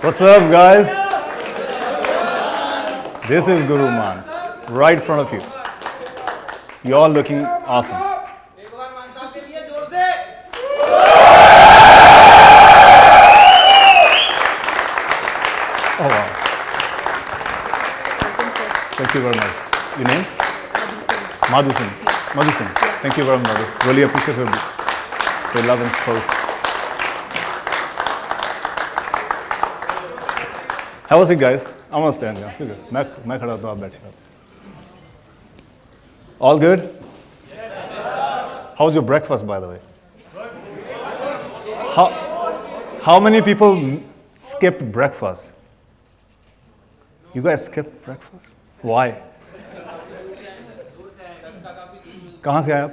What's up, guys? This is Guru Man, right in front of you. You all looking awesome. Oh wow! Thank you very much. Your name? Madhu Singh. Madhu Singh. Thank you very much, Madhu. Really appreciate your love and support. How was it, guys? I'm gonna stand here. मैं खड़ा हूँ, आप बैठे हो. All good? How's your breakfast, by the way? How many people skipped breakfast? You guys skipped breakfast? Why? कहाँ से आए आप?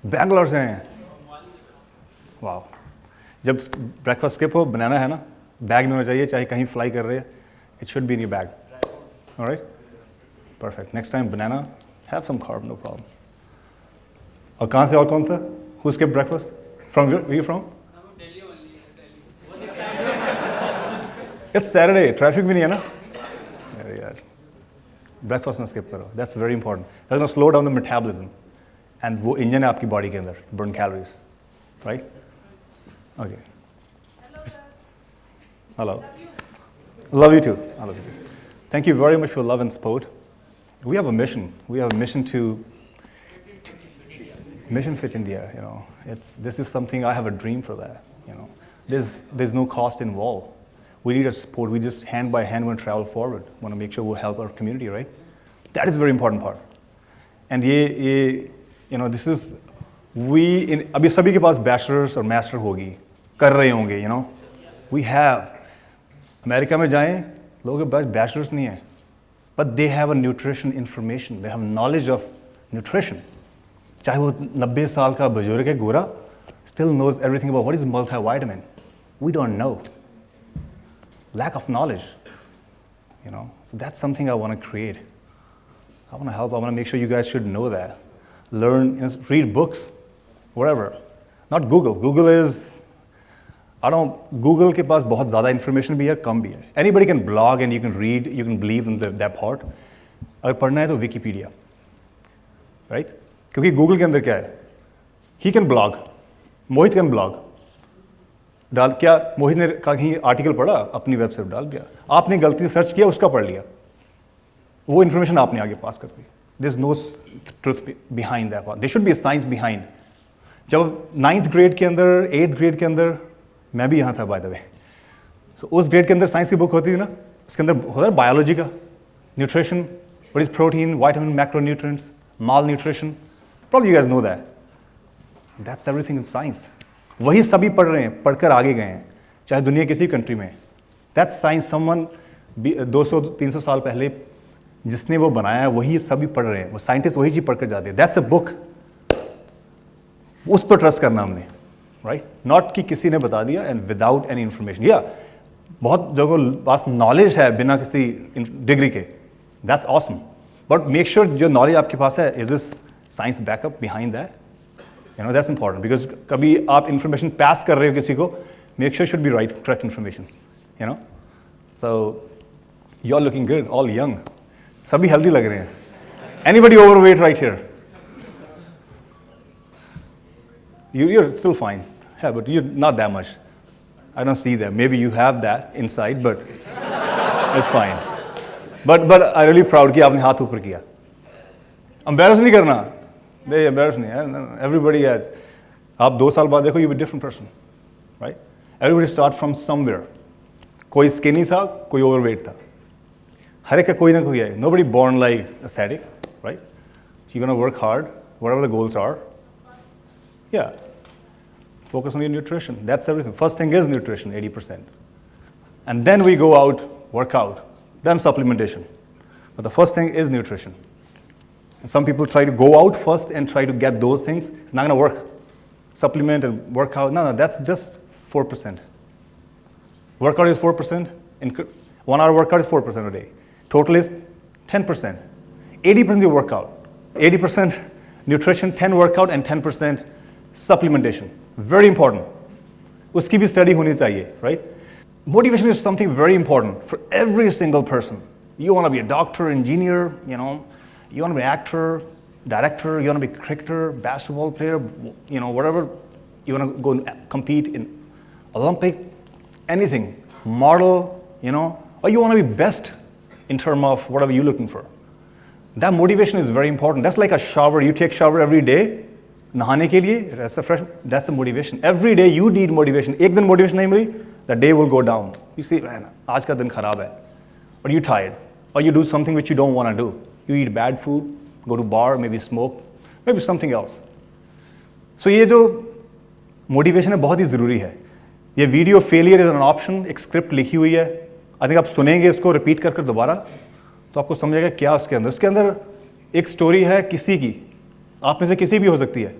बैंगलोर से हैं. वाह. जब ब्रेकफास्ट स्किप हो, बनाना है ना, बैग में होना चाहिए, चाहे कहीं फ्लाई कर रहे हैं. It should be in your bag. All right? Perfect. Next time, banana, have some carb, no problem. और कहाँ से और कौन था? Who skipped breakfast? From where are you from? Delhi only. It's Saturday. Traffic भी नहीं है ना? अरे यार. Breakfast ना skip करो. That's very important. That's gonna slow down the metabolism. And वो engine है आपकी body के अंदर. Burn calories. Right? Okay. Hello. Love you too. I love you too. Thank you very much for love and support. We have a mission. We have a mission to Mission Fit India. You know, this is something I have a dream for that. You know, there's no cost involved. We need a support. We just hand by hand want to travel forward. Want to make sure we help our community, right? That is a very important part. And you know, this is अभी सभी के पास bachelor's और master होगी, कर रहे होंगे. You know, we have. America में जाएं, लोगों के पास बैचलर्स नहीं है, but they have a nutrition information, they have knowledge of nutrition. चाहे वो 90 साल का बुजुर्ग है गोरा, still knows everything about what is multivitamin. We don't know. Lack of knowledge. You know, so that's something I want to create. I want to help. I want to make sure you guys should know that. Learn, read books, whatever. Not Google. Google is. Google के पास बहुत ज़्यादा information भी है, कम भी है. Anybody can blog and you can read, you can believe in that part. अगर पढ़ना है तो Wikipedia, right? क्योंकि Google के अंदर क्या है? He can blog, Mohit can blog. क्या मोहित ने कहीं आर्टिकल पढ़ा, अपनी वेबसाइट डाल दिया. आपने गलती से सर्च किया, उसका पढ़ लिया. वो information आपने आगे पास कर दी. There's no truth behind that part. There should be a science behind. जब 9th grade के अंदर, 8th grade के अंदर मैं भी यहाँ था बाय द वे. सो उस ग्रेड के अंदर साइंस की बुक होती थी ना, उसके अंदर होता है बायोलॉजी का, nutrition, what is protein, vitamin, macronutrients, mall nutrition. Probably you guys know that. That's everything in science. वही सभी पढ़ रहे हैं, पढ़कर आगे गए हैं, चाहे दुनिया किसी कंट्री में. That's science. समवन 200-300 साल पहले जिसने वो बनाया है, वही सभी पढ़ रहे हैं. वो साइंटिस्ट वही चीज़ पढ़कर जाते हैं. That's a book. उस पर ट्रस्ट करना हमने, राइट? नॉट कि किसी ने बता दिया एंड विदाउट एनी इन्फॉर्मेशन. या बहुत लोगों के पास नॉलेज है बिना किसी डिग्री के. That's awesome. But make sure जो नॉलेज आपके पास है, is this science backup behind that? You know, that's important. Because कभी आप इन्फॉर्मेशन पास कर रहे हो किसी को, make sure should be right, correct information. You know, so you are looking good, all young. सभी हेल्दी लग रहे हैं. Anybody overweight right here? You're still fine. Yeah, but you're not that much. I don't see that. Maybe you have that inside, but it's fine. But I'm really proud कि आपने हाथ ऊपर किया. Embarrass नहीं करना. नहीं, embarrass नहीं. Everybody has. आप 2 साल बाद देखो, you'll be a different person, right? Everybody start from somewhere. कोई skinny था, कोई overweight था. हर एक का कोई ना कोई है. Nobody born like aesthetic, right? So you're gonna work hard, whatever the goals are. Yeah. Focus on your nutrition. That's everything. First thing is nutrition, 80%. And then we go out, work out, then supplementation. But the first thing is nutrition. And some people try to go out first and try to get those things. It's not going to work. Supplement and work out. No, that's just 4%. Workout is 4%. 1 hour workout is 4% a day. Total is 10%. 80% your workout. 80% nutrition, 10 workout, and 10% supplementation. Very important. उसकी भी study होनी चाहिए, right? Motivation is something very important for every single person. You want to be a doctor, engineer, you want to be an actor, director, you want to be a cricketer, basketball player, whatever. You want to go and compete in Olympic, anything, model, or you want to be best in terms of whatever you're looking for. That motivation is very important. That's like a shower. You take shower every day, नहाने के लिए, that's a motivation. Every day you need motivation. एक दिन motivation नहीं मिली, the day will go down. You see, man, आज का दिन खराब है, or you're tired, or you do something which you don't want to do. You eat bad food, go to bar, maybe smoke, maybe something else. So ये जो motivation है बहुत ही ज़रूरी है. ये video failure is an option, एक script लिखी हुई है. आई थिंक आप सुनेंगे इसको रिपीट कर दोबारा तो आपको समझेगा क्या उसके अंदर एक स्टोरी है किसी की, आप में से किसी भी हो सकती है,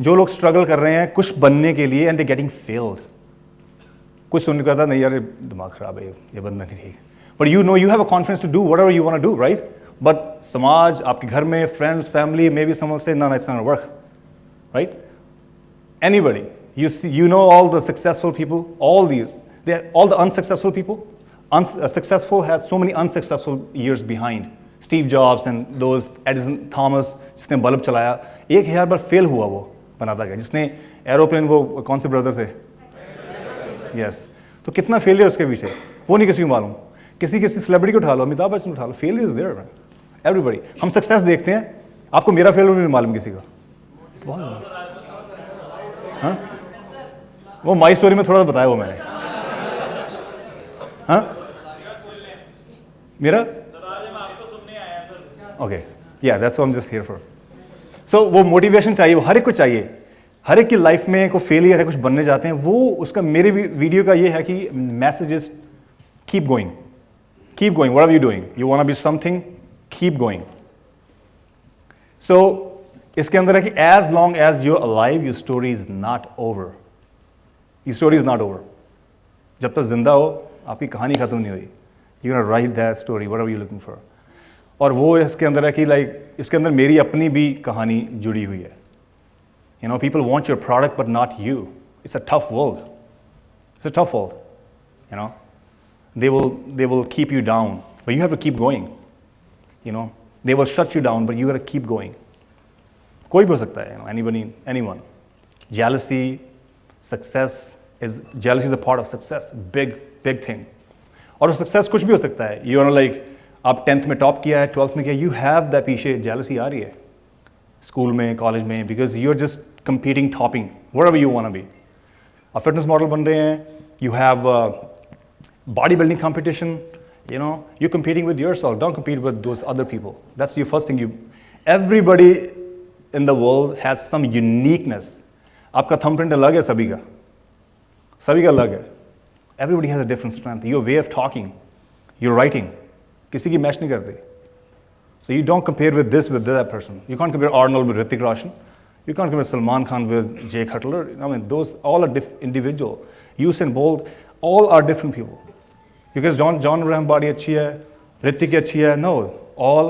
जो लोग स्ट्रगल कर रहे हैं कुछ बनने के लिए एंड दे गेटिंग फेल्ड. कुछ सुनने का था नहीं यार दिमाग खराब है, ये बंदा नहीं ठीक, but you have a confidence to do whatever you want to do, right? But समाज, आपके घर में, friends, family, may be someone से no it's not work, right? Anybody, you know all the successful people, all the unsuccessful people. Successful has so many unsuccessful years behind. Steve Jobs and those Edison, Thomas, जिसने bulb चलाया, 1000 बार fail हुआ वो बनाता गया. जिसने aeroplane, वो कौन से ब्रदर थे? Yes. तो कितना फेलियर उसके पीछे, वो नहीं किसी को मालूम. किसी सेलिब्रिटी को उठा लो, अमिताभ बच्चन उठा लो, फेलियर इज देयर. एवरीबडी. हम सक्सेस देखते हैं, आपको मेरा फेलियर नहीं मालूम किसी का. बहुत हाँ? वो माई स्टोरी में थोड़ा सा बताया वो मैंने. हाँ? मेरा? Okay, yeah that's what I am just here for. So वो मोटिवेशन चाहिए, वो हर एक को चाहिए. हर एक की लाइफ में कोई फेलियर है, कुछ बनने जाते हैं, वो उसका मेरे वीडियो का ये है कि message is keep going, what are you doing, you want to be something, keep going. So इसके अंदर है कि as long as you're alive your story is not over. ये स्टोरी इज नॉट ओवर. जब तक जिंदा हो आपकी कहानी खत्म नहीं हुई. You can write that story what are you looking for. और वो इसके अंदर है कि इसके अंदर मेरी अपनी भी कहानी जुड़ी हुई है. People want your product but not you. It's a tough world. It's a tough world. They will keep you down, but you have to keep going. They will shut you down, but you got to keep going. कोई भी हो सकता है, anybody, anyone. Jealousy is a part of success. Big thing. और success कुछ भी हो सकता है. आप 10th में टॉप किया है, 12th में किया, you have that पीछे jealousy आ रही है. स्कूल में, कॉलेज में, because you're just competing, topping, wherever you want to be. आप फिटनेस मॉडल बन रहे हैं, you have body building competition, you're competing with yourself. Don't compete with those other people. That's your first thing. Everybody in the world has some uniqueness. आपका thumbprint अलग है सभी का अलग है. Everybody has a different strength. Your way of talking, your writing, किसी की match नहीं करती. So you don't compare with that person. You can't compare Arnold with Hrithik Roshan. You can't compare Salman Khan with Jake Cutler. Those all are individual. Usain Bolt, all are different people. Because John Abraham body अच्छी है, Hrithik अच्छी है. No, all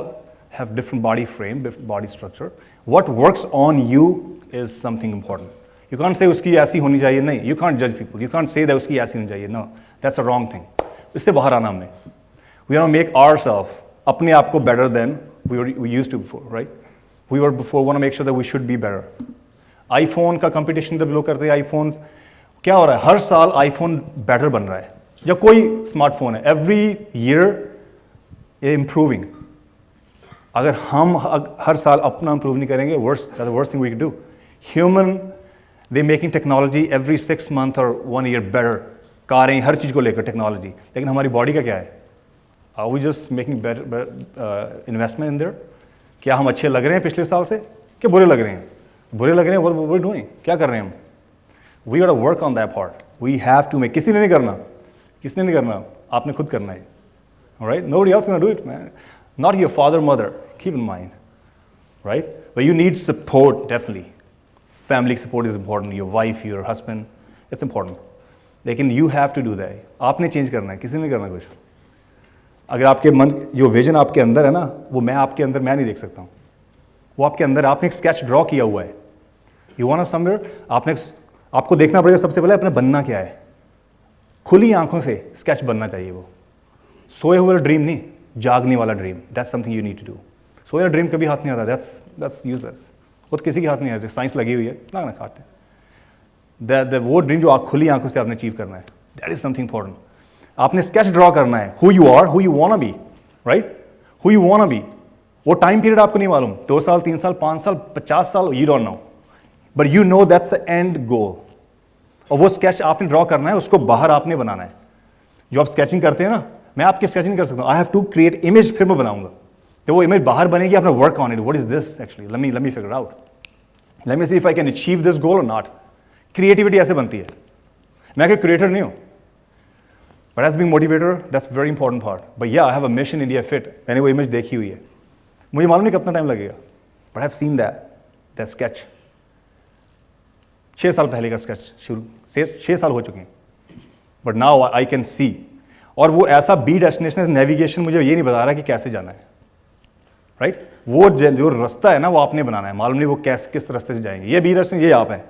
have different body frame, different body structure. What works on you is something important. You can't say उसकी ऐसी होनी चाहिए. नहीं, you can't judge people. You can't say that उसकी ऐसी होनी चाहिए. No, that's a wrong thing. इससे बाहर आना हमने. We want to make ourselves अपने आप को better than we used to before, right? We were before, want to make sure that we should be better. iPhone का competition जब लोग करते हैं, iPhones क्या हो रहा है? हर साल iPhone better बन रहा है. जब कोई स्मार्टफोन है, every year improving. अगर हम हर साल अपना improve नहीं करेंगे, that's the worst thing we can do. Human, they making technology every 6 months or 1 year better. कारें, हर चीज़ को लेकर टेक्नोलॉजी. लेकिन हमारी बॉडी का क्या है? Are we just making better investment in there? क्या हम अच्छे लग रहे हैं पिछले साल से, क्या बुरे लग रहे हैं? बुरे लग रहे हैं, what we're doing? क्या कर रहे हैं हम? We got to work on that part. We have to make. किसी ने नहीं करना, आपने खुद करना है. All right? Nobody else gonna do it, man. Not your father, mother. Keep in mind, right? But you need support definitely. Family support is important. Your wife, your husband, it's important. लेकिन you have to do that. आपने change करना है, किसी ने करना कुछ. अगर आपके मन जो विजन आपके अंदर है ना, वो मैं आपके अंदर मैं नहीं देख सकता हूँ. वो आपके अंदर, आपने एक स्केच ड्रॉ किया हुआ है. यू वांट समवेयर, आपको देखना पड़ेगा सबसे पहले अपना बनना क्या है. खुली आंखों से स्केच बनना चाहिए वो, सोए हुए ड्रीम नहीं, जागने वाला dream, that's something you need to do. सोया ड्रीम कभी हाथ नहीं आता, दैट्स यूजलेस, वो तो किसी के हाथ नहीं आती, साइंस लगी हुई है ना खाते। वो ड्रीम जो खुली आंखों से आपने अचीव करना है, दैट इज समथिंग इंपॉर्टेंट। आपने स्केच ड्रॉ करना है, who you are, who you wanna be, right, who you wanna be. वो टाइम पीरियड आपको नहीं मालूम, 2 साल, 3 साल, 5 साल, 50 साल, you don't know, but you know that's the end goal. और वो स्केच आपने ड्रॉ करना है, उसको बाहर आपने बनाना है। जो आप स्केचिंग करते हैं ना, मैं आपकी स्केचिंग कर सकता हूँ, I have to create image, फिर मैं बनाऊंगा। तो वो इमेज बाहर बनेगी, आपने work on it, what is this actually, let me figure out, let me see if I can achieve this goal और नॉट। क्रिएटिविटी ऐसे बनती है। मैं कोई क्रिएटर नहीं हूँ, but as being motivator that's very important part. But yeah I have a mission India fit, मैंने वो इमेज देखी हुई है, मुझे मालूम नहीं कितना टाइम लगेगा, but I have seen that sketch. 6 साल पहले का स्केच शुरू, 6 साल हो चुके हैं, but now I can see. और वो ऐसा बी डेस्टिनेशन नेविगेशन मुझे ये नहीं बता रहा कि कैसे जाना है, राइट, वो जो रास्ता है ना वो आपने बनाना है, मालूम नहीं वो किस रास्ते से जाएंगे। ये बी डेस्टिनेशन, ये आप है,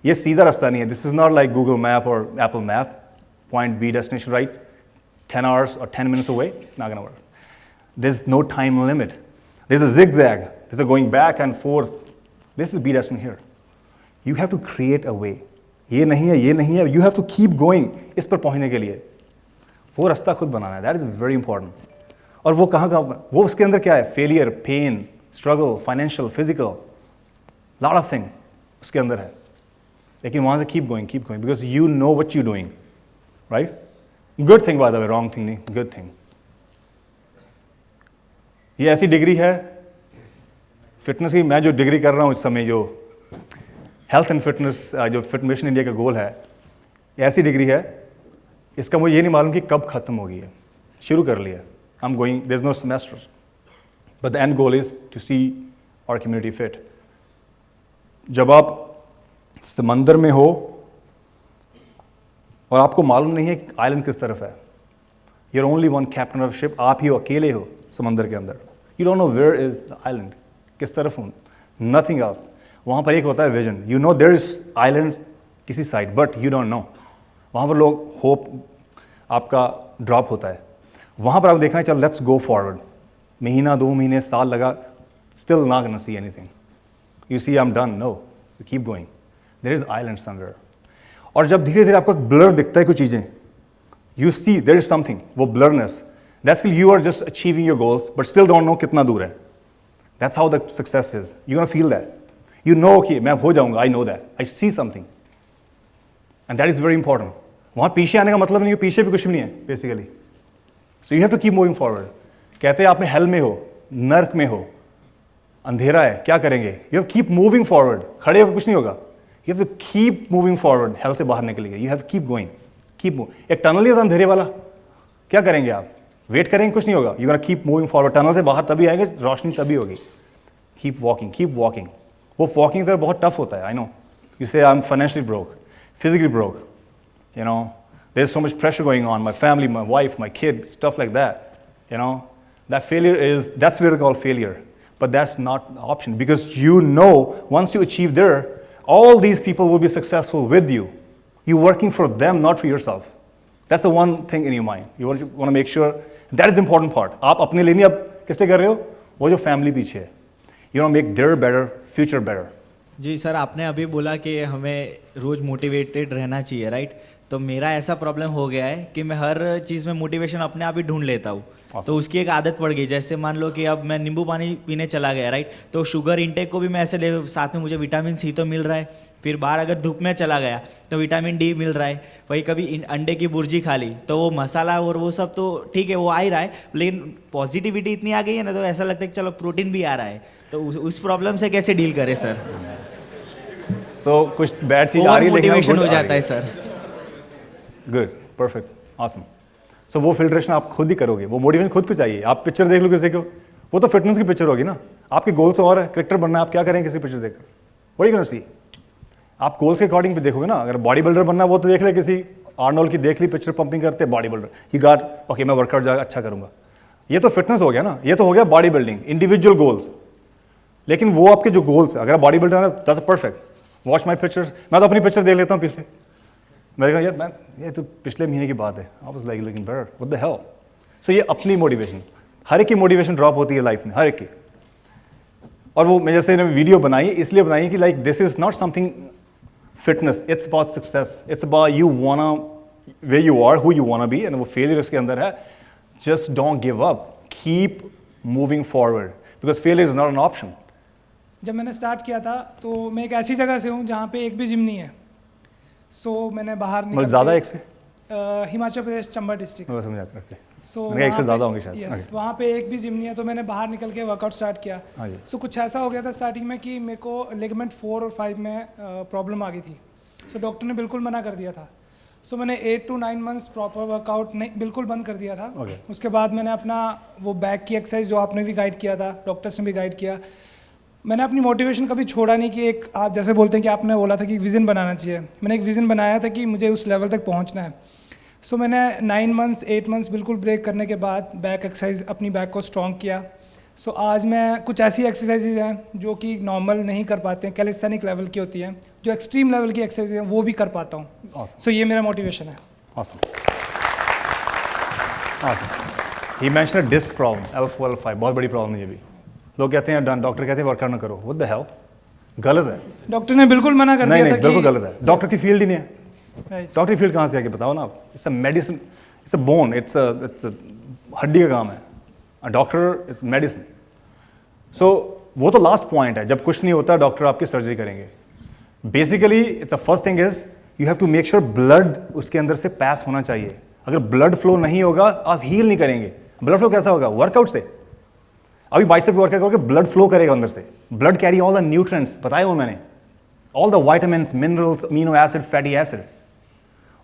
ये सीधा रास्ता नहीं है, this is not like Google map और Apple map, point B destination right 10 hours or 10 minutes away, not gonna work. There's no time limit, there's a zigzag, there's a going back and forth, this is B destination here. You have to create a way, ये नहीं है, ये नहीं है, you have to keep going इस पर पहुंचने के लिए, वो रास्ता खुद बनाना है, that is very important. और वो कहाँ वो उसके अंदर क्या है, failure, pain, struggle, financial, physical, lot of thing उसके अंदर है, लेकिन वहाँ से keep going because you know what you doing, right. Good thing by the way, wrong thing नहीं, गुड थिंग। ये ऐसी डिग्री है फिटनेस की, मैं जो डिग्री कर रहा हूँ इस समय, जो हेल्थ एंड फिटनेस, जो फिट मिशन इंडिया का गोल है, ऐसी डिग्री है, इसका मुझे ये नहीं मालूम कि कब खत्म होगी है, शुरू कर लिया, I am going, there is no semesters, but the end goal is to see our community fit. जब आप समंदर में हो और आपको मालूम नहीं है कि आइलैंड किस तरफ है, your only one captain of ship, आप ही हो, अकेले हो समंदर के अंदर, you don't know where is the island, किस तरफ हूँ, नथिंग एल्स। वहाँ पर एक होता है vision, you know there is island किसी side, but you don't know. वहाँ पर लोग होप आपका ड्रॉप होता है, वहाँ पर आप देखना है, चल लेट्स गो फॉरवर्ड, महीना 2 महीने साल लगा, still not gonna see anything, you see I am done, no, you keep going, there is island somewhere. और जब धीरे धीरे आपको ब्लर दिखता है कुछ चीज़ें, you see there is something, वो blurriness, that's you are just achieving your goals but still don't know कितना दूर है, that's how the success is, you gonna feel that, you know कि मैं हो जाऊंगा, I know that, I see something, and that is very important. वहाँ पीछे आने का मतलब नहीं है, पीछे भी कुछ भी नहीं है basically, so you have to keep moving forward. कहते हैं आप में हेल में हो, नर्क में हो, अंधेरा है, क्या करेंगे, you have keep moving forward, खड़े होकर कुछ नहीं होगा, you have to keep moving forward, hell से बाहर निकलेंगे, you have keep going, keep move. एक टनल ही था अंधेरे वाला, क्या करेंगे आप, वेट करेंगे, कुछ नहीं होगा, you gonna keep moving forward, tunnel से बाहर तभी आएंगे, रोशनी तभी होगी, कीप वॉकिंग। वो वॉकिंग तरह बहुत टफ होता है, आई नो, यू से I am financially broke, physically broke, you know, there's so much pressure going on, my family, my wife, my kid, stuff like that, you know, that failure is, that's what they call failure, but that's not the option, because you know once you achieve there, all these people will be successful with you, you're working for them, not for yourself, that's the one thing in your mind, you want to make sure, that is the important part, आप अपने लिए नहीं, अब किस लिए कर रहे हो, वो जो फैमिली पीछे है, you want to make their better, future better। जी सर, आपने अभी बोला कि हमें रोज़ मोटिवेटेड रहना चाहिए, राइट, तो मेरा ऐसा प्रॉब्लम हो गया है कि मैं हर चीज़ में मोटिवेशन अपने आप ही ढूंढ लेता हूँ, तो उसकी एक आदत पड़ गई। जैसे मान लो कि अब मैं नींबू पानी पीने चला गया, राइट, तो शुगर इंटेक को भी मैं ऐसे ले, साथ में मुझे विटामिन सी तो मिल रहा है, फिर बाहर अगर धूप में चला गया तो विटामिन डी मिल रहा है, वही कभी अंडे की भुर्जी खा ली तो वो मसाला और वो सब तो ठीक है, वो आ ही रहा है, लेकिन पॉजिटिविटी इतनी आ गई है ना, तो ऐसा लगता है कि चलो प्रोटीन भी आ रहा है, तो उस प्रॉब्लम से कैसे डील करें सर? तो कुछ बैड चीज आ रही है, मोटिवेशन हो जाता है sir. Good, perfect, awesome. So वो फिल्ट्रेशन आप खुद ही करोगे, वो मोटिवेशन खुद को चाहिए। आप पिक्चर देख लो किसी को, वो तो फिटनेस की पिक्चर होगी ना, आपके गोल्स और है, क्रिकेटर बनना है, आप क्या करेंगे किसी पिक्चर देखकर, वही करना सी, आप गोल्स के अकॉर्डिंग पे देखोगे ना। अगर बॉडी बिल्डर बनना है, वो तो देख ले किसी आर्नोल्ड की, देख ली पिक्चर, पंपिंग करते body builder, he got okay, मैं वर्कआउट जाकर अच्छा करूंगा, ये तो फिटनेस हो गया ना, ये तो हो गया बॉडी बिल्डिंग, इंडिविजुअल गोल्स। लेकिन वो आपके जो गोल्स है, अगर बॉडी बिल्डर है, that's perfect, watch my pictures, मैं तो अपनी पिक्चर देख लेता हूँ पिछले, मैं कहा यार मैन ये तो पिछले महीने की बात है, I was like looking better, what the hell. So ये अपनी मोटिवेशन, हर एक की मोटिवेशन ड्रॉप होती है लाइफ में, हर एक की। और वो मैं जैसे वीडियो बनाई इसलिए बनाई कि like this is not something fitness, it's about success, it's about you wanna way you are, who you wanna be, and वो फेलियर उसके अंदर है। Just don't give up, keep moving forward, because failure is not an option. जब मैंने start किया था तो मैं एक ऐसी जगह से हूँ जहाँ पे एक भी जिम नहीं है। सो मैंने बाहर मतलब ज़्यादा एक से हिमाचल प्रदेश चंबा डिस्ट्रिक्ट। वो समझ आता है। सो मैंने कहा एक से ज़्यादा होंगे शायद। यस, वहाँ पे एक भी जिम नहीं है, तो मैंने बाहर निकल के वर्कआउट स्टार्ट किया। हाँ जी। सो कुछ ऐसा हो गया था स्टार्टिंग में कि मेरे को लिगामेंट 4 और 5 में प्रॉब्लम आ गई थी। सो डॉक्टर ने बिल्कुल मना कर दिया था। सो मैंने 8 to 9 मंथ्स प्रॉपर वर्कआउट नहीं, बिल्कुल बंद कर दिया था। Okay. उसके बाद मैंने अपना वो बैक की एक्सरसाइज जो आपने भी गाइड किया था, डॉक्टर्स ने भी गाइड किया, मैंने अपनी मोटिवेशन कभी छोड़ा नहीं कि एक आप जैसे बोलते हैं कि आपने बोला था कि विज़न बनाना चाहिए, मैंने एक विज़न बनाया था कि मुझे उस लेवल तक पहुंचना है। सो मैंने 9 मंथ्स 8 मंथ्स बिल्कुल ब्रेक करने के बाद बैक एक्सरसाइज अपनी बैक को स्ट्रॉन्ग किया। सो आज मैं कुछ ऐसी एक्सरसाइजेज हैं जो कि नॉर्मल नहीं कर पाते हैं, कैलिस्थेनिक लेवल की होती हैं, जो एक्सट्रीम लेवल की एक्सरसाइज हैं वो भी कर पाता हूँ। Awesome. सो ये मेरा मोटिवेशन है। Awesome. Awesome. He mentioned a disc problem, L4, L5, बहुत बड़ी प्रॉब्लम है ये भी। लोग कहते हैं डॉक्टर कहते हैं वर्कआउट ना करो, व्हाट द हेल, गलत है। डॉक्टर ने बिल्कुल मना कर नहीं दिया नहीं था बिल्कुल कि गलत है, डॉक्टर की फील्ड ही नहीं है। राइट, डॉक्टर की फील्ड कहाँ से आके बताओ ना आप। It's a medicine, it's a bone, it's a हड्डी का काम है। A doctor is medicine. So वो तो लास्ट पॉइंट है, जब कुछ नहीं होता डॉक्टर आपकी सर्जरी करेंगे। Basically it's a first thing is you have to make sure blood उसके अंदर से पास होना चाहिए। अगर ब्लड फ्लो नहीं होगा आप हील नहीं करेंगे। ब्लड फ्लो कैसा होगा? वर्कआउट से। अभी बाइसेप वर्कआउट करोगे ब्लड फ्लो करेगा अंदर से। Blood carry all the nutrients, बताया वो मैंने, all the vitamins, minerals, amino acid, fatty acid.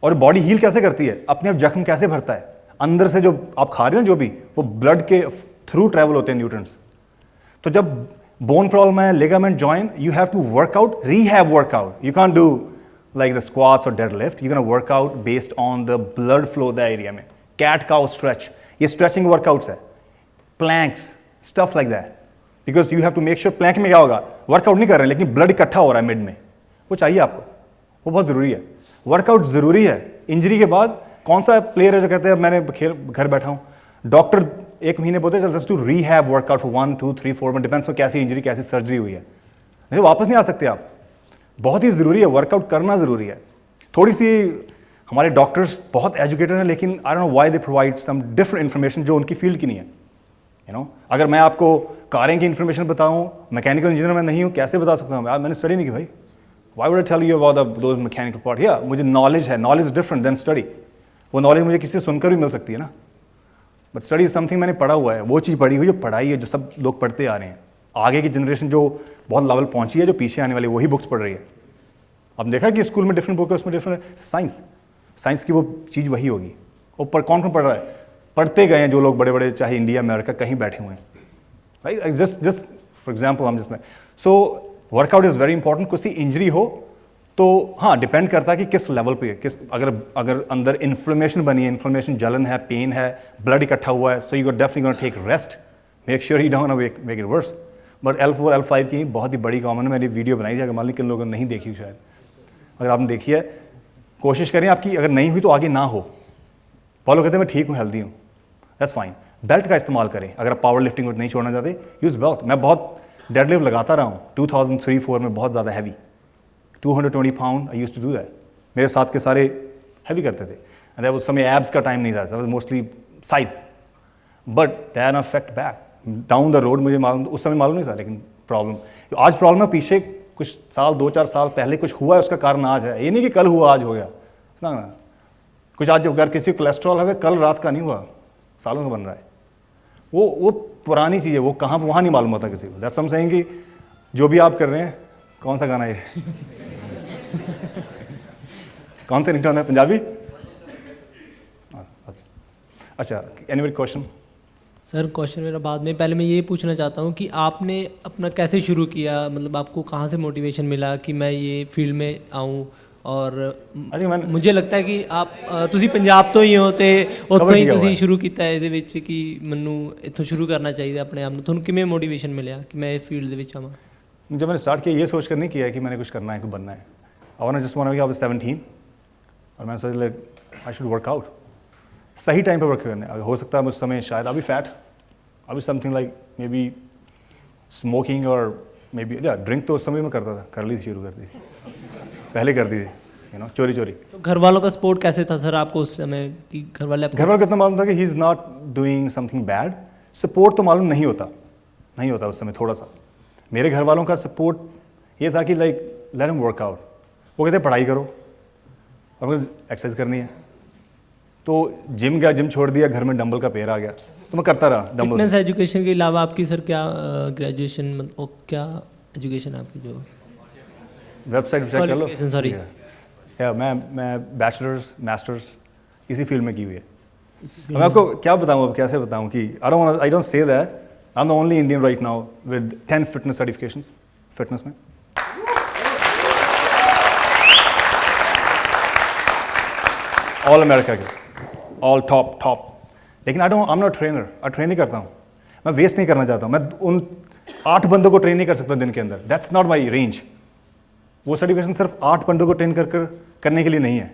और बॉडी हील कैसे करती है? अपने आप जख्म कैसे भरता है? अंदर से जो आप खा रहे हो जो भी, वो ब्लड के थ्रू ट्रैवल होते हैं न्यूट्रिएंट्स। तो जब बोन प्रॉब्लम है, ligament, joint, you have to workout, rehab workout. You can do like the squats or deadlift. You're going to work out based on the blood flow the area में। cat cow stretch, ये stretching workouts है। planks, stuff like that, because you have to make sure plank में क्या होगा, workout नहीं कर रहे हैं लेकिन blood इकट्ठा हो रहा है मिड में, वो चाहिए आपको, वो बहुत ज़रूरी है। वर्कआउट ज़रूरी है। इंजरी के बाद कौन सा प्लेयर है जो कहते हैं मैंने खेल घर बैठा हूँ, डॉक्टर 1 महीने बोलते हैं टू रीहैब वर्कआउट फॉर 1 2 3 4 में, डिपेंड्स on कैसी इंजरी कैसी सर्जरी हुई है, नहीं वापस नहीं आ सकते आप। बहुत ही ज़रूरी है, वर्कआउट करना ज़रूरी है। थोड़ी सी हमारे डॉक्टर्स बहुत एजुकेटेड हैं लेकिन I don't know why they provide some different information जो उनकी फील्ड की नहीं है। यू नो, अगर मैं आपको कारें की इन्फॉर्मेशन बताऊं, मैकेनिकल इंजीनियर मैं नहीं हूं, कैसे बता सकता हूं? मैंने स्टडी नहीं की भाई। Why would I tell you about those mechanical part? या मुझे नॉलेज है, knowledge is different than study. वो नॉलेज मुझे किसी से सुनकर भी मिल सकती है ना, बट स्टडी इज समथिंग मैंने पढ़ा हुआ है, वो चीज़ पढ़ी हुई जो पढ़ाई है, जो सब लोग पढ़ते आ रहे हैं। आगे की जनरेशन जो बहुत लेवल पहुंची है, जो पीछे आने वाली वही बुक्स पढ़ रही है। अब देखा कि स्कूल में डिफरेंट बुक है, उसमें डिफरेंट साइंस की वो चीज़ वही होगी। ऊपर कौन कौन पढ़ रहा है? पढ़ते गए हैं जो लोग बड़े बड़े, चाहे इंडिया अमेरिका कहीं बैठे हुए हैं, राइट? जस्ट फॉर एग्जाम्पल हम जिसमें, so workout is very important. कुछ सी इंजरी हो तो हाँ डिपेंड करता है कि किस लेवल पे, किस अगर अंदर इन्फ्लेमेशन बनी है, इन्फ्लेमेशन, जलन है, पेन है, ब्लड इकट्ठा हुआ है, so you definitely gonna take rest, make sure you don't make it worse. But L4 L5 की बहुत ही बड़ी कॉमन है। मैंने वीडियो बनाई थी, अगर मान ली किन लोगों ने नहीं देखी शायद, अगर आपने देखी है कोशिश करें, आपकी अगर नहीं हुई तो आगे ना हो। बहुत लोग कहते हैं मैं ठीक हूँ, हेल्दी हूँ, दैट्स फाइन। बेल्ट का इस्तेमाल करें, अगर आप पावर लिफ्टिंग नहीं छोड़ना चाहते, यूज़ बेल्ट। मैं बहुत डेडलिफ्ट लगाता रहा हूँ 2003-4 में, बहुत ज़्यादा heavy, 220 pound I used to do that. मेरे साथ के सारे हैवी करते थे, एंड उस समय एब्स का टाइम नहीं था, mostly size, but that affect back down the road. मुझे मालूम, उस समय मालूम नहीं था, लेकिन प्रॉब्लम आज प्रॉब्लम है, पीछे कुछ साल 2-4 साल पहले कुछ हुआ है, उसका कारण आज है। ये नहीं कि कल हुआ आज हो गया ना, कुछ आज अगर किसी को कोलेस्ट्रॉल है, कल रात का नहीं हुआ, सालों का बन रहा है। वो पुरानी चीज़ है, वो कहाँ वहाँ नहीं मालूम होता किसी को। दैट्स सम सेइंग कि जो भी आप कर रहे हैं, कौन सा गाना है कौन सा रिंगटोन है? पंजाबी? अच्छा, एनीवन क्वेश्चन? सर क्वेश्चन मेरा बाद में, पहले मैं ये पूछना चाहता हूँ कि आपने अपना कैसे शुरू किया, मतलब आपको कहाँ से मोटिवेशन मिला कि मैं ये फील्ड में आऊँ? और मुझे लगता है कि आप ਤੁਸੀਂ ਪੰਜਾਬ ਤੋਂ ਹੀ ਹੋ ਤੇ ਉੱਥੋਂ ਹੀ ਤੁਸੀਂ ਸ਼ੁਰੂ ਕੀਤਾ ਇਹਦੇ ਵਿੱਚ, ਕਿ ਮੈਨੂੰ ਇੱਥੋਂ ਸ਼ੁਰੂ ਕਰਨਾ ਚਾਹੀਦਾ ਆਪਣੇ ਆਪ ਨੂੰ। ਤੁਹਾਨੂੰ ਕਿਵੇਂ ਮੋਟੀਵੇਸ਼ਨ ਮਿਲਿਆ कि मैं फील्ड ਦੇ ਵਿੱਚ आवां? जब मैंने स्टार्ट किया ये सोच कर नहीं किया है कि मैंने कुछ करना है, कुछ बनना है। I just want to be 17, और मैंने सोचा like I should work out, सही टाइम पे वर्क करना है। हो सकता है उस समय शायद अभी फैट, अभी something like may be smoking और मे बी ड्रिंक तो उस समय में करता था, कर ली थी, शुरू कर दी, पहले कर दी थी, चोरी चोरी। तो घर वालों का सपोर्ट कैसे था सर आपको उस समय कि घर वालों को इतना मालूम था कि he is not doing something bad, support तो मालूम नहीं होता उस समय थोड़ा सा। मेरे घर वालों का सपोर्ट ये था कि like let him work out, वो कहते पढ़ाई करो और मुझे एक्सरसाइज करनी है, तो जिम गया, जिम छोड़ दिया, घर में डंबल का पेड़ आ गया तो मैं करता रहा डंबल। फिटनेस एजुकेशन के अलावा आपकी सर क्या ग्रेजुएशन मतलब क्या एजुकेशन आपकी जो वेबसाइट चेक कर लो, सॉरी या मैं बैचलर्स मास्टर्स इसी फील्ड में की हुई है। मैं आपको क्या बताऊँ, अब कैसे बताऊँ कि I don't say that I am the only Indian right now with 10 fitness certifications fitness में। ऑल अमेरिका के, ऑल टॉप। लेकिन आई एम नॉट ट्रेनर, ट्रेन नहीं करता हूँ, मैं वेस्ट नहीं करना चाहता हूँ। मैं उन 8 बंदों को ट्रेन नहीं कर सकता दिन के अंदर, दैट्स नॉट माई रेंज। वो सर्टिफिकेशन सिर्फ 8 बंदों को ट्रेन करने के लिए नहीं है,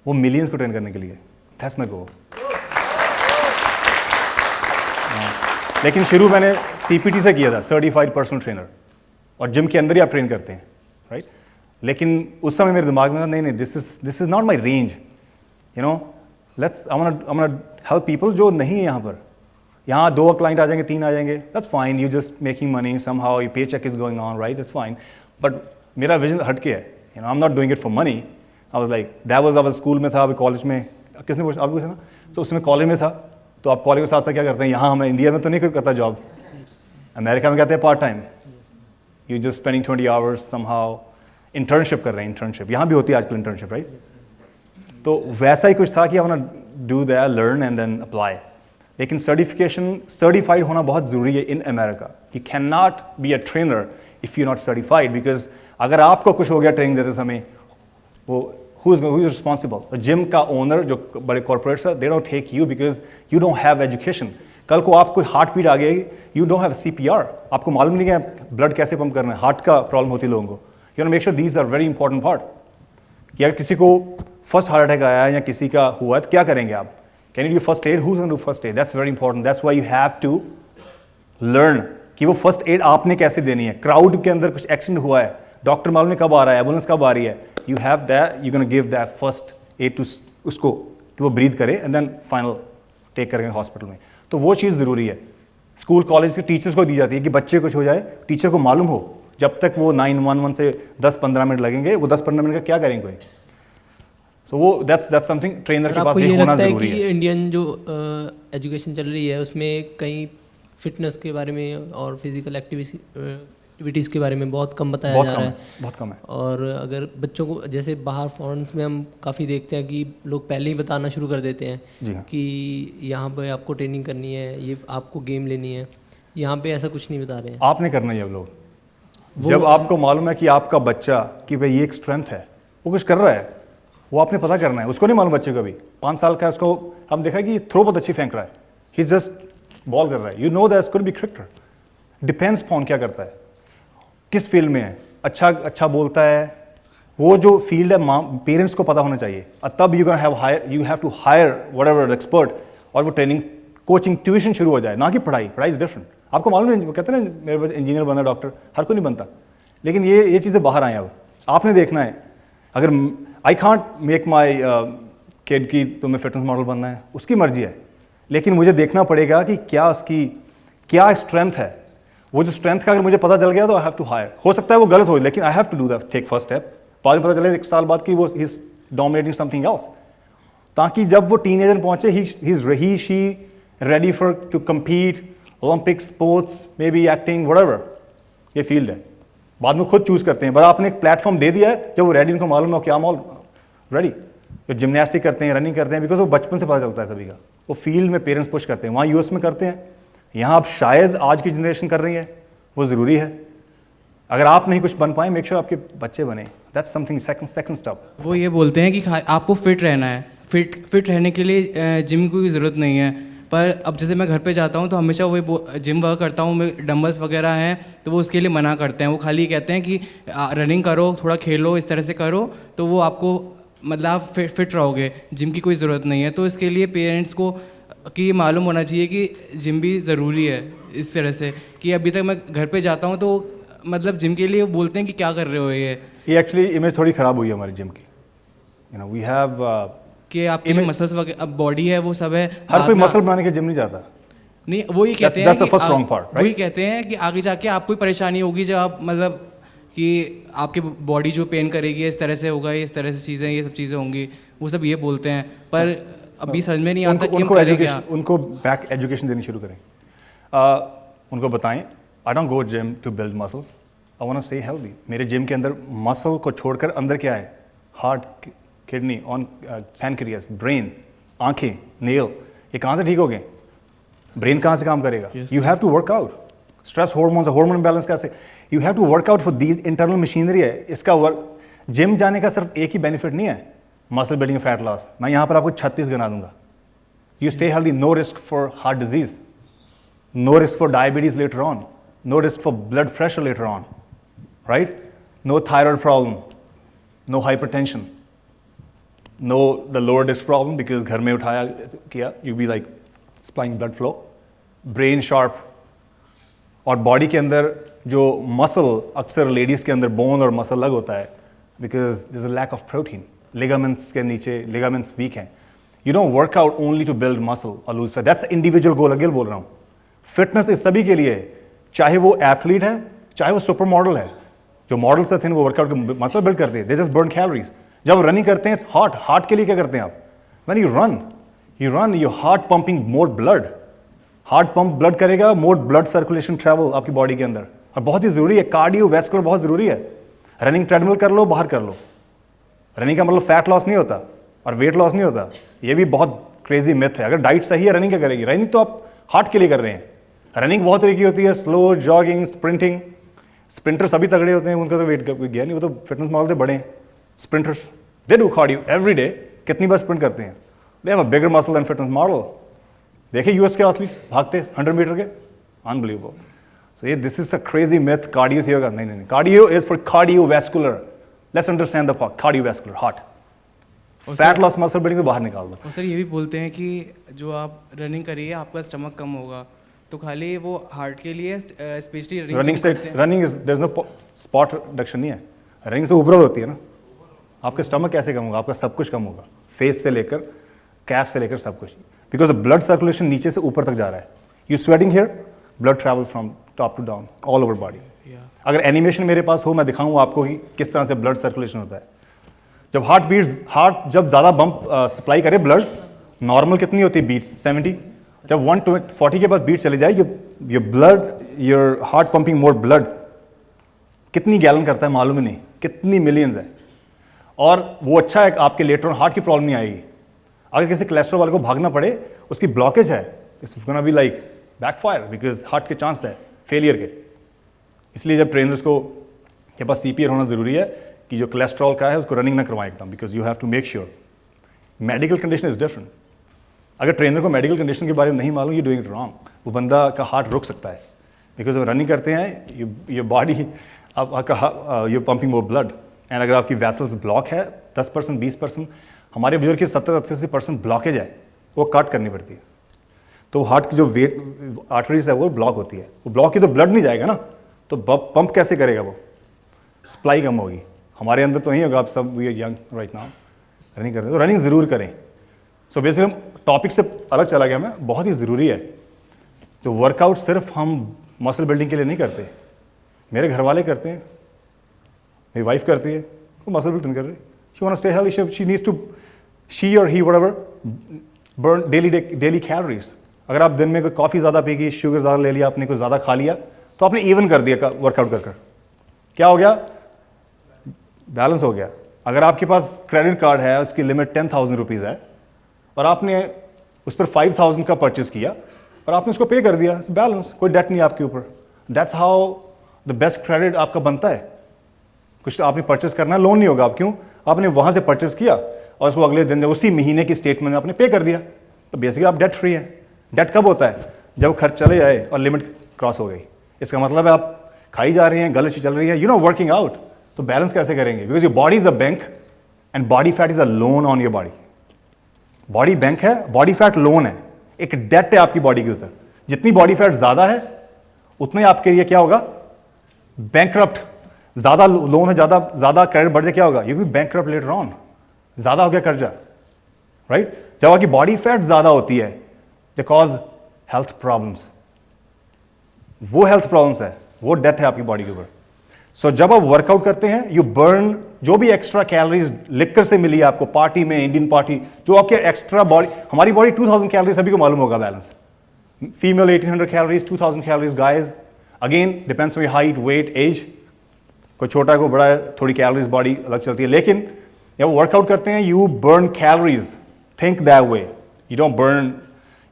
वो मिलियंस को ट्रेन करने के लिए, दैट्स माई गोल। लेकिन शुरू मैंने CPT से किया था, सर्टिफाइड पर्सनल ट्रेनर, और जिम के अंदर ही आप ट्रेन करते हैं, राइट। लेकिन उस समय मेरे दिमाग में था नहीं, this is not my range, let's I want help people जो नहीं है यहाँ पर। यहाँ 2 क्लाइंट आ जाएंगे, 3 आ जाएंगे, that's fine, you just making money somehow, your pay check is going on, right, it's fine. But मेरा विजन हटके है, I am not doing it for money. I was like that was our school में था, अभी college में किसने पूछा, आपको पूछा ना, तो उसमें कॉलेज में था, तो आप कॉलेज के साथ साथ क्या करते हैं, यहाँ हमें इंडिया में तो नहीं करता जॉब, अमेरिका में कहते हैं part time, you just spending 20 hours somehow, internship कर रहे हैं, इंटर्नशिप यहाँ भी होती है आजकल इंटर्नशिप, राइट। तो वैसा ही कुछ था कि I want to do that, learn and then apply. लेकिन सर्टिफाइड होना बहुत ज़रूरी है in America. You can not be a trainer if you not certified, because अगर आपको कुछ हो गया ट्रेनिंग देते समय, वो हु इज रिस्पॉन्सिबल? जिम का ओनर, जो बड़े कॉर्पोरेट्स है, they don't take you because you don't have education. कल को आपको हार्ट बीट आ गई, यू डोंट हैव CPR, आपको मालूम नहीं है ब्लड कैसे पंप करना है, हार्ट का प्रॉब्लम होती है लोगों को। You know make sure these are very important part. कि अगर किसी को फर्स्ट हार्ट अटैक आया है या किसी का हुआ है तो क्या करेंगे आप? Can you do first aid? Who can do first aid? That's very important, that's why you have to learn कि वो फर्स्ट एड आपने कैसे देनी है। क्राउड के अंदर कुछ एक्सीडेंट हुआ है, डॉक्टर मालूम नहीं कब आ रहा है, एम्बुलेंस कब आ रही है, you have that, you can give that first aid to उसको कि वो ब्रीथ करे एंड देन फाइनल टेक करेंगे हॉस्पिटल में। तो वो चीज़ ज़रूरी है। स्कूल कॉलेज के टीचर्स को दी जाती है कि बच्चे कुछ हो जाए, टीचर को मालूम हो, जब तक वो 911 से 10-15 मिनट लगेंगे, वो 10-15 मिनट का क्या करेंगे कोई। सो वो दैट्स समथिंग ट्रेनर के पास ये होना ज़रूरी है। इंडियन जो एजुकेशन चल रही है उसमें कई फिटनेस के बारे में और फिजिकल एक्टिविटीज़ के बारे में बहुत कम बताया जा रहा है, बहुत कम है। और अगर बच्चों को, जैसे बाहर फॉरेन्स में हम काफ़ी देखते हैं कि लोग पहले ही बताना शुरू कर देते हैं कि यहाँ पे आपको ट्रेनिंग करनी है, ये आपको गेम लेनी है। यहाँ पे ऐसा कुछ नहीं बता रहे हैं। आपने करना है। अब लोग जब आपको मालूम है कि आपका बच्चा कि भाई ये एक स्ट्रेंथ है, वो कुछ कर रहा है, वो आपने पता करना है। उसको नहीं मालूम बच्चे को भी, 5 साल का है, उसको हम देखा कि थ्रो बहुत अच्छी फेंक रहा है, ही जस्ट बॉल कर रहा है, you know that could be cricketer. Depends on क्या करता है, किस फील्ड में है, अच्छा बोलता है, वो जो फील्ड है पेरेंट्स को पता होना चाहिए। तब you have to hire whatever expert, और वो ट्रेनिंग कोचिंग ट्यूशन शुरू हो जाए, ना कि पढ़ाई इज डिफरेंट। आपको मालूम है, कहते हैं ना मेरे इंजीनियर बना, डॉक्टर, हर कोई नहीं बनता। लेकिन ये चीज़ें बाहर आए, अब आपने देखना है। अगर I can't make my kid की तुम्हें फिटनेस मॉडल बनना है, उसकी मर्जी है, लेकिन मुझे देखना पड़ेगा कि क्या उसकी क्या स्ट्रेंथ है। वो जो स्ट्रेंथ का अगर मुझे पता चल गया तो आई हैव टू हायर। हो सकता है वो गलत हो, लेकिन I have to do that, take first step. बाद में पता चले 1 साल बाद कि वो इज डोमिनेटिंग समथिंग एल्स, ताकि जब वो टीनेजर पहुंचे, he she ready for to compete, Olympic, sports, maybe acting, whatever ये फील्ड है। बाद में खुद चूज करते हैं, बस आपने एक प्लेटफॉर्म दे दिया है, जब वो रेडी, उनको मालूम है क्या मॉल रेडी। जो जिमनास्टिक करते हैं, रनिंग करते हैं, बिकॉज वो बचपन से पता चलता है सभी का। वो फील्ड में पेरेंट्स पुश करते हैं, वहाँ US में करते हैं, यहाँ आप शायद आज की जनरेशन कर रही है, वो ज़रूरी है। अगर आप नहीं कुछ बन पाए, मेक श्योर आपके बच्चे बने, दैट्स समथिंग सेकंड स्टेप। वो ये बोलते हैं कि आपको फिट रहना है, फिट रहने के लिए जिम की ज़रूरत नहीं है। पर अब जैसे मैं घर पे जाता हूँ तो हमेशा वो जिम वर्क करता हूँ, मैं डंबल्स वगैरह हैं तो वो उसके लिए मना करते हैं। वो खाली कहते हैं कि रनिंग करो, थोड़ा खेलो, इस तरह से करो तो वो आपको मतलब आप फिट रहोगे, जिम की कोई ज़रूरत नहीं है। तो इसके लिए पेरेंट्स को कि ये मालूम होना चाहिए कि जिम भी ज़रूरी है। इस तरह से कि अभी तक मैं घर पे जाता हूँ तो मतलब जिम के लिए वो बोलते हैं कि क्या कर रहे हो ये एक्चुअली इमेज थोड़ी ख़राब हुई है हमारी जिम की। वी हैव कि आपके जो मसल्स वगैरह अब बॉडी है वो सब है। हर कोई मसल बनाने के जिम नहीं जाता। नहीं, वो ये कहते हैं that's the first wrong part, right? वही कहते हैं कि आगे जाके आपको ही परेशानी होगी जब आप मतलब कि आपकी बॉडी जो पेन करेगी इस तरह से होगा, इस तरह से चीज़ें, ये सब चीज़ें होंगी, वो सब ये बोलते हैं। पर अभी समझ में नहीं आता कि हम करें क्या। उनको बैक एजुकेशन देनी शुरू करें। उनको बताएं, I don't go gym to build muscles, I want to stay healthy. मेरे जिम के अंदर मसल को छोड़कर अंदर क्या है? Heart, kidney, on pancreas, brain, आंखें, नेल, ये कहाँ से ठीक हो गए? ब्रेन कहाँ से काम करेगा? You have to work out. Stress hormones, hormone balance कैसे? You have to work out for these internal machinery है। इसका वर्क, जिम जाने का सिर्फ एक ही बेनिफिट नहीं है, मसल बिल्डिंग, फैट लॉस। मैं यहाँ पर आपको 36 गिना दूंगा। You stay healthy, no risk for heart disease, no risk for diabetes later on, no risk for blood pressure later on, right? No thyroid problem, no hypertension, no the lower disc problem because घर में उठाया किया, you be like supplying blood flow, brain sharp. और body के अंदर जो muscle, अक्सर ladies के अंदर बोन और मसल लग होता है because there is a lack of protein. Ligaments के नीचे लिगामेंट्स वीक हैं। You don't work out only to build muscle और lose fat, that's individual goal. Again बोल रहा हूँ, फिटनेस इस सभी के लिए है, चाहे वो एथलीट है, चाहे वो सुपर मॉडल है। जो मॉडल्स थे वो वर्कआउट मसल बिल्ड करते हैं, दे जस्ट बर्न कैलोरीज। जब रनिंग करते हैं, हार्ट के लिए क्या करते हैं आप? When you run your heart pumping more blood, heart pump blood करेगा, मोर ब्लड सर्कुलेशन ट्रैवल आपकी बॉडी के अंदर, और बहुत ही जरूरी है। कार्डियोवैस्कुलर बहुत जरूरी है। रनिंग ट्रेडमिल कर लो, बाहर कर लो। रनिंग का मतलब फैट लॉस नहीं होता और वेट लॉस नहीं होता, ये भी बहुत क्रेजी मिथ है। अगर डाइट सही है, रनिंग क्या करेगी? रनिंग तो आप हार्ट के लिए कर रहे हैं। रनिंग बहुत तरीके की होती है, स्लो, जॉगिंग, स्प्रिंटिंग। स्प्रिंटर सभी तगड़े होते हैं, उनका तो वेट गया नहीं, वो तो फिटनेस मॉडल से बड़े हैं। Sprinters they do cardio every day, कितनी बार स्प्रिंट करते हैं? They have a bigger muscle than fitness model. देखिए यूएस के एथलीट्स भागते 100 मीटर के, अनबिलीवेबल। सो ये this is a crazy myth, cardio से होगा। नहीं, cardio is for cardiovascular. Let's understand the cardiovascular, heart. Fat loss, muscle building तो बाहर निकाल दो। और सर ये भी बोलते हैं कि जो आप रनिंग करिए आपका स्टमक कम होगा, तो खाली वो हार्ट के लिए स्पेशली रनिंग से running is there is no spot reduction नहीं है। रनिंग से ओवरऑल होती है ना। आपका स्टमक कैसे कम होगा? आपका सब कुछ कम होगा, फेस से लेकर कैफ से लेकर सब कुछ, बिकॉज ब्लड सर्कुलेशन नीचे से ऊपर तक जा रहा है। You sweating here, blood travel from top to down all over body. अगर एनिमेशन मेरे पास हो, मैं दिखाऊं आपको कि किस तरह से ब्लड सर्कुलेशन होता है। जब हार्ट जब ज़्यादा बम्प सप्लाई करे ब्लड, नॉर्मल कितनी होती है बीट्स? 70। जब 140 के बाद बीट चले जाए, your blood, your heart pumping more blood, कितनी गैलन करता है मालूम ही नहीं, कितनी मिलियंस है। और वो अच्छा है, आपके लेटर ऑन हार्ट की प्रॉब्लम नहीं आएगी। अगर किसी कोलेस्ट्रॉल वाले को भागना पड़े, उसकी ब्लॉकेज है, it's gonna be like backfire because heart के चांस है फेलियर के। इसलिए जब ट्रेनर्स को के पास CPR होना ज़रूरी है कि जो कोलेस्ट्रॉल का है उसको रनिंग ना करवाएं एकदम, because you have to make sure. Medical condition is different. अगर ट्रेनर को मेडिकल कंडीशन के बारे में नहीं मालूम, यू डूइंग इट रॉन्ग। वो बंदा का हार्ट रुक सकता है बिकॉज वो रनिंग करते हैं, योर बॉडी आपका you pumping more blood. And अगर आपकी वैसल्स ब्लॉक है 10%, 20%, हमारे बुजुर्ग की 70-80% ब्लॉकेज है, वो कट करनी पड़ती है। तो हार्ट की जो वेट आर्टरीज है वो ब्लॉक होती है। वो ब्लॉक की तो ब्लड नहीं जाएगा ना, तो पंप कैसे करेगा? वो सप्लाई कम होगी। हमारे अंदर तो नहीं होगा। आप सब we are young right now, running कर रहे हो तो रनिंग ज़रूर करें। सो बेसिकली टॉपिक से अलग चला गया मैं, बहुत ही ज़रूरी है। तो वर्कआउट सिर्फ हम मसल बिल्डिंग के लिए नहीं करते, मेरे घर वाले करते हैं, मेरी वाइफ करती है, वो मसल बिल्ड नहीं कर रही। She want to stay healthy, she needs to, she और ही व्हाटएवर बर्न डेली कैलोरीज। अगर आप दिन में कोई कॉफ़ी ज़्यादा पीगी, शुगर ज़्यादा ले लिया, आपने कुछ ज़्यादा खा लिया, तो आपने इवन कर दिया वर्कआउट कर। क्या हो गया? बैलेंस हो गया। अगर आपके पास क्रेडिट कार्ड है, उसकी लिमिट 10,000 रुपीज़ है, और आपने उस पर 5,000 का परचेज किया और आपने उसको पे कर दिया, बैलेंस, कोई डेट नहीं आपके ऊपर। That's how the best credit आपका बनता है। कुछ आपने परचेज करना है, लोन नहीं होगा। आप क्यों? आपने वहाँ से परचेज किया और उसको अगले दिन उसी महीने की स्टेटमेंट में आपने पे कर दिया, तो बेसिकली आप डेट फ्री हैं। डेट कब होता है? जब खर्च चले जाए और लिमिट क्रॉस हो गई। इसका मतलब है आप खाई जा रही हैं, गलत चीज चल रही है, यू नो वर्किंग आउट, तो बैलेंस कैसे करेंगे? Because your body is a bank and body fat is a loan on your body. Body bank है, बॉडी फैट लोन है, एक डेट है आपकी बॉडी के ऊपर। जितनी बॉडी फैट ज्यादा है उतने आपके लिए क्या होगा, बैंकरप्ट। ज्यादा लोन है, ज्यादा क्रेडिट बढ़ जाए क्या होगा, you be bankrupt later on, ज्यादा हो गया कर्जा, राइट। जब आपकी बॉडी फैट ज्यादा होती है दे कॉज हेल्थ प्रॉब्लम्स, वो हेल्थ प्रॉब्लम्स है, वो डेट है आपकी बॉडी के ऊपर। सो जब आप वर्कआउट करते हैं यू बर्न जो भी एक्स्ट्रा कैलोरीज लिकर से मिली है आपको पार्टी में, इंडियन पार्टी, जो आपके एक्स्ट्रा बॉडी, हमारी बॉडी 2000 कैलोरीज सभी को मालूम होगा balance, female 1800 calories, 2000 calories guys, again depends on your height, weight, age, कोई छोटा है कोई बड़ा है, थोड़ी कैलोरीज बॉडी अलग चलती है। लेकिन जब वर्कआउट करते हैं you burn calories, think that way, you don't burn,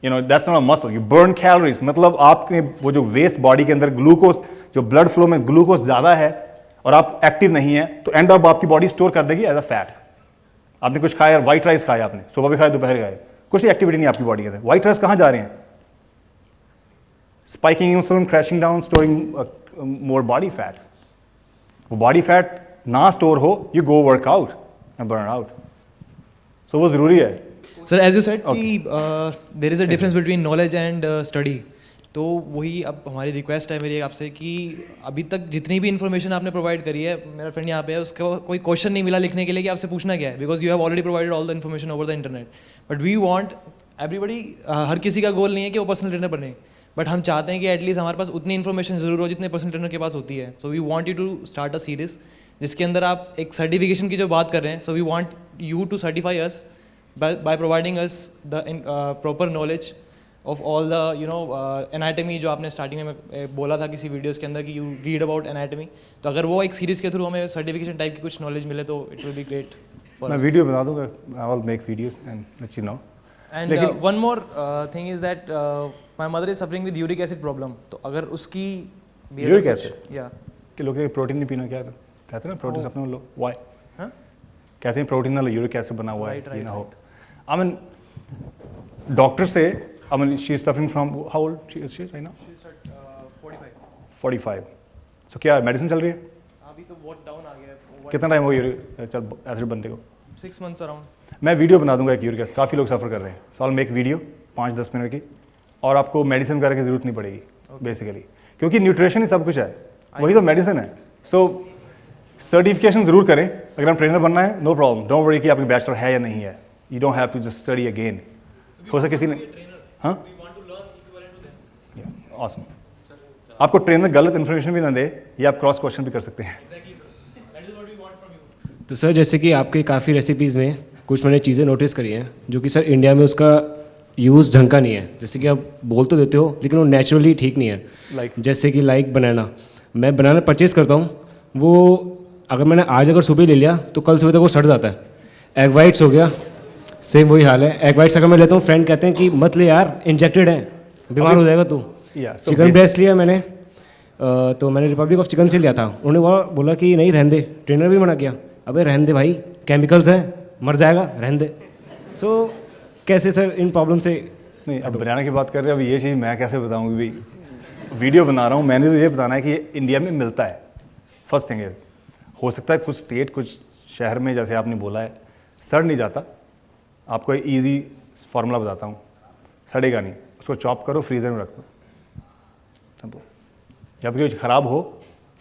you know that's not a muscle, you burn calories. मतलब आपके वो जो वेस्ट बॉडी के अंदर ग्लूकोज, जो ब्लड फ्लो में ग्लूकोज ज्यादा है और आप एक्टिव नहीं है तो एंड अप आपकी बॉडी स्टोर कर देगी एज अ फैट। आपने कुछ खाया, व्हाइट राइस खाया आपने, सुबह भी खाया दोपहर खाया, कुछ एक्टिविटी नहीं आपकी बॉडी के अंदर, व्हाइट राइस कहाँ जा रहे हैं, spiking insulin, crashing down, storing more body fat. वो बॉडी फैट ना स्टोर हो, you go workout and burn out. So वो जरूरी है। सर एज यू सेड कि there is a difference between knowledge and study, तो वही अब हमारी रिक्वेस्ट है मेरी आपसे कि अभी तक जितनी भी इन्फॉर्मेशन आपने प्रोवाइड करी है, मेरा फ्रेंड यहाँ पे है, उसका कोई क्वेश्चन नहीं मिला लिखने के लिए कि आपसे पूछना क्या है, because you have already provided all the information over the internet. But we want everybody, हर किसी का गोल नहीं है कि वो पर्सनल ट्रेनर बने, बट हम चाहते हैं कि एटलीस्ट हमारे पास उतनी इन्फॉर्मेशन जरूर हो जितने पर्सनल ट्रेनर के पास होती है। So we want you to start a series जिसके अंदर आप एक सर्टिफिकेशन की जो बात कर रहे हैं, so we want you to certify us by providing us the proper knowledge of all the anatomy, जो आपने स्टार्टिंग में बोला था किसी वीडियोस के अंदर कि यू रीड अबाउट एनाटमी, तो अगर वो एक सीरीज के थ्रू हमें सर्टिफिकेशन टाइप की कुछ नॉलेज मिले तो इट विल बी ग्रेट। मैं वीडियो बना दूंगा, I will make videos and let you know. And one more thing is that my mother is suffering with uric acid problem, तो अगर उसकी यूरिक एसिड या कि लोग प्रोटीन नहीं पीना, क्या कहते हैं ना, प्रोटीन अपने लोग व्हाई हाँ कहते हैं प्रोटीन वाला यूरिक एसिड बना हुआ है, ये ना हो। I mean, doctors say, I mean, she is suffering from, how old she is right now? She's at 45. 45. So क्या मेडिसिन चल रही है? अभी तो बहुत डाउन आ गया है। कितना टाइम हो गया चल एसिड बनते को? 6 months अराउंड। मैं वीडियो बना दूंगा एक यूरिक एसिड, काफ़ी लोग सफ़र कर रहे हैं, सो आई मेक वीडियो 5-10 मिनट की, और आपको मेडिसिन वगैरह की जरूरत नहीं पड़ेगी बेसिकली, क्योंकि न्यूट्रिशन ही सब कुछ है, वही तो मेडिसिन है। सो सर्टिफिकेशन जरूर करें, अगर हम ट्रेनर बनना है नो प्रॉब्लम, डोंट वरी कि आपकी बैचलर है या नहीं है, you don't have to just study again. हो सके किसी ने, हाँ, awesome. आपको ट्रेनर गलत इन्फॉर्मेशन भी ना दे, या आप क्रॉस क्वेश्चन भी कर सकते हैं। तो सर जैसे कि आपके काफ़ी रेसिपीज़ में कुछ मैंने चीज़ें नोटिस करी हैं जो कि सर इंडिया में उसका यूज़ ढंग का नहीं है, जैसे कि आप बोल तो देते हो लेकिन वो नेचुरली ठीक नहीं है। जैसे कि बनाना, मैं बनाना परचेज़ करता हूँ, वो अगर मैंने आज अगर सुबह ले लिया तो कल सुबह तक वो सड़ जाता है। एग वाइट्स हो गया, सेम वही हाल है। एग वाइट्स अगर मैं लेता हूँ, फ्रेंड कहते हैं कि मत ले यार, इंजेक्टेड है, बीमार हो जाएगा तू। चिकन ब्रेस्ट लिया मैंने, तो मैंने रिपब्लिक ऑफ चिकन से लिया था, उन्होंने बोला कि नहीं रहने दे, ट्रेनर भी मना किया, अबे रहने दे भाई, केमिकल्स हैं, मर जाएगा, रहने दे। सो कैसे सर इन प्रॉब्लम से? नहीं, अब बनाना की बात कर रहे हैं, अब ये चीज़ मैं कैसे बताऊँ कि भाई वीडियो बना रहा हूँ, मैंने तो ये बताना है कि ये इंडिया में मिलता है। फर्स्ट थिंग इज, हो सकता है कुछ स्टेट, कुछ शहर में जैसे आपने बोला है सड़ नहीं जाता। आपको ईजी फार्मूला बताता हूँ, सड़ेगा नहीं, उसको चॉप करो, फ्रीज़र में रख दो, सिंपल। जब कुछ ख़राब हो,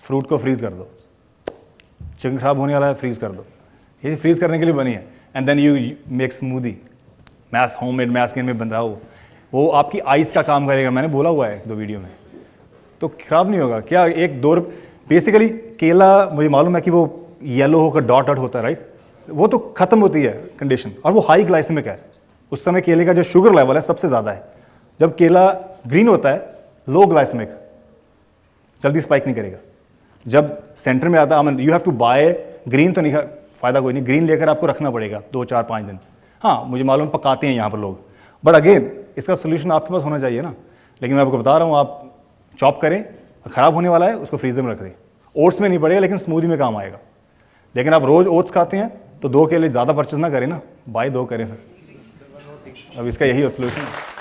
फ्रूट को फ्रीज़ कर दो, चिकन ख़राब होने वाला है, फ्रीज़ कर दो, ये फ्रीज़ करने के लिए बनी है। And then you make smoothie, mess homemade mess में बन रहा हो, वो आपकी आइस का काम करेगा, मैंने बोला हुआ है 2 वीडियो में, तो ख़राब नहीं होगा। क्या 1-2 बेसिकली केला, मुझे मालूम है कि वो येलो होकर डॉट डॉट होता है, राइट, वो तो ख़त्म होती है कंडीशन, और वो हाई ग्लाइसेमिक है। उस समय केले का जो शुगर लेवल है सबसे ज़्यादा है। जब केला ग्रीन होता है, लो ग्लाइसेमिक, जल्दी स्पाइक नहीं करेगा। जब सेंटर में आता है, you have to buy green, तो नहीं, फ़ायदा कोई नहीं, ग्रीन लेकर आपको रखना पड़ेगा 2-4-5 दिन। हाँ, मुझे मालूम पकाते हैं यहाँ पर लोग, बट अगेन इसका सोल्यूशन आपके पास होना चाहिए ना। लेकिन मैं आपको बता रहा हूँ, आप चॉप करें, ख़राब होने वाला है उसको फ्रीजर में रख दें। ओट्स में नहीं पड़ेगा लेकिन स्मूदी में काम आएगा। लेकिन आप रोज़ ओट्स खाते हैं तो 2 केले ज़्यादा परचेज ना करें ना, बाय 2 करें फिर। अब इसका यही सोल्यूशन है।